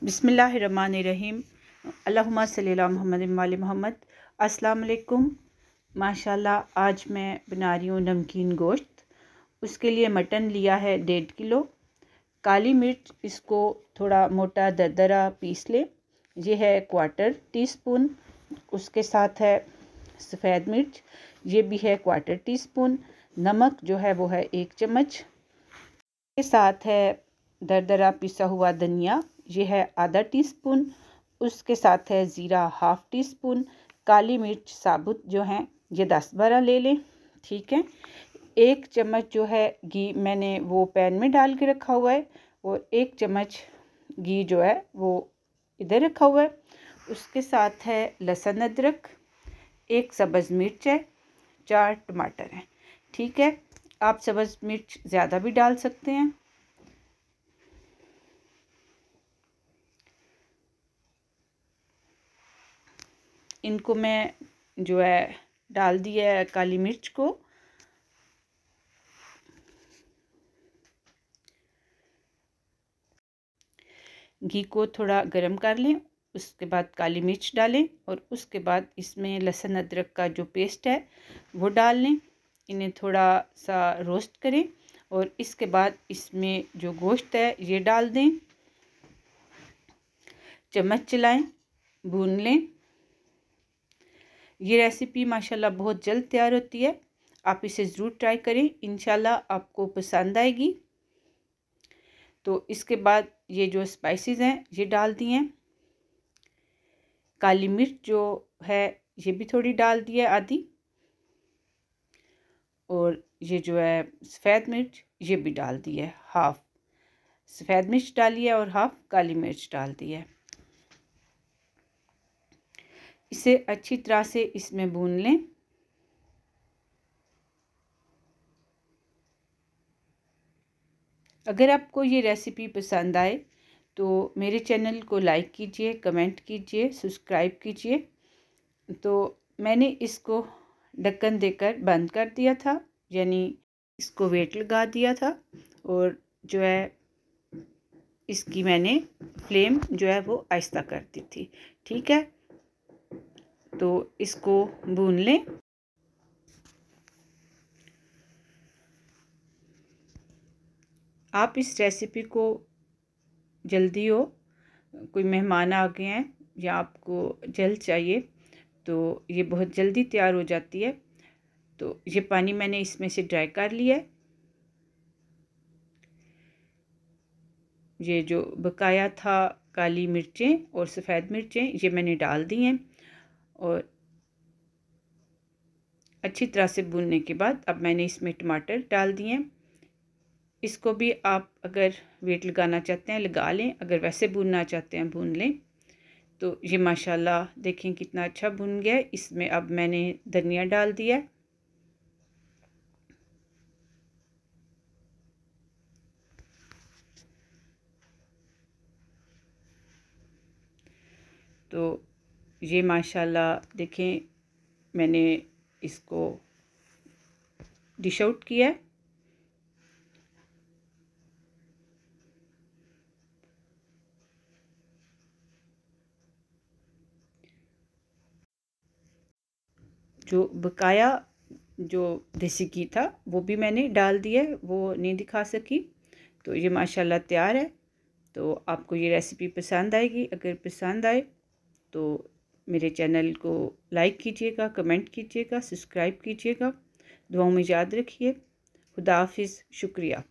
बिस्मिल्लाहिर्रहमानिर्रहीम। अल्लाहुम्मा सल्ली अला मुहम्मद व आले मोहम्मद। अस्सलाम वालेकुम। माशाल्लाह आज मैं बना रही हूँ नमकीन गोश्त। उसके लिए मटन लिया है 1.5 किलो। काली मिर्च इसको थोड़ा मोटा दरदरा पीस लें, ये है 1/4 टीस्पून। उसके साथ है सफ़ेद मिर्च, ये भी है 1/4 टीस्पून। नमक जो है वो है 1 चम्मच। के साथ है दरदरा पिसा हुआ धनिया, ये है आधा टीस्पून। उसके साथ है ज़ीरा 1/2 टीस्पून। काली मिर्च साबुत जो हैं ये 10-12 ले लें, ठीक है। 1 चम्मच जो है घी मैंने वो पैन में डाल के रखा हुआ है, और 1 चम्मच घी जो है वो इधर रखा हुआ है। उसके साथ है लहसुन अदरक, 1 सब्ज़ मिर्च है, 4 टमाटर हैं, ठीक है। आप सब्ज़ मिर्च ज़्यादा भी डाल सकते हैं। इनको मैं जो है डाल दिया है काली मिर्च को। घी को थोड़ा गरम कर लें, उसके बाद काली मिर्च डालें, और उसके बाद इसमें लहसुन अदरक का जो पेस्ट है वो डाल लें। इन्हें थोड़ा सा रोस्ट करें, और इसके बाद इसमें जो गोश्त है ये डाल दें। चम्मच चलाएं, भून लें। ये रेसिपी माशाल्लाह बहुत जल्द तैयार होती है, आप इसे ज़रूर ट्राई करें, इंशाल्लाह आपको पसंद आएगी। तो इसके बाद ये जो स्पाइसेस हैं ये डाल दिए हैं। काली मिर्च जो है ये भी थोड़ी डाल दी है, आधी। और ये जो है सफ़ेद मिर्च ये भी डाल दी है, 1/2 सफ़ेद मिर्च डाली है और 1/2 काली मिर्च डाल दी है। इसे अच्छी तरह से इसमें भून लें। अगर आपको ये रेसिपी पसंद आए तो मेरे चैनल को लाइक कीजिए, कमेंट कीजिए, सब्सक्राइब कीजिए। तो मैंने इसको ढक्कन देकर बंद कर दिया था, यानी इसको वेट लगा दिया था, और जो है इसकी मैंने फ्लेम जो है वो आहिस्ता कर दी थी, ठीक है। तो इसको भून लें। आप इस रेसिपी को जल्दी हो, कोई मेहमान आ गए हैं या आपको जल्द चाहिए, तो ये बहुत जल्दी तैयार हो जाती है। तो ये पानी मैंने इसमें से ड्राई कर लिया है। ये जो बकाया था काली मिर्चें और सफ़ेद मिर्चें ये मैंने डाल दी हैं, और अच्छी तरह से भूनने के बाद अब मैंने इसमें टमाटर डाल दिए हैं। इसको भी आप अगर वेट लगाना चाहते हैं लगा लें, अगर वैसे भूनना चाहते हैं भून लें। तो ये माशाल्लाह देखें कितना अच्छा भुन गया है। इसमें अब मैंने धनिया डाल दिया है। तो ये माशाल्लाह देखें मैंने इसको डिश आउट किया है। जो बकाया जो देसी घी था वो भी मैंने डाल दिया है, वो नहीं दिखा सकी। तो ये माशाल्लाह तैयार है। तो आपको ये रेसिपी पसंद आएगी। अगर पसंद आए तो मेरे चैनल को लाइक कीजिएगा, कमेंट कीजिएगा, सब्सक्राइब कीजिएगा। दुआओं में याद रखिए। खुदा हाफिज़। शुक्रिया।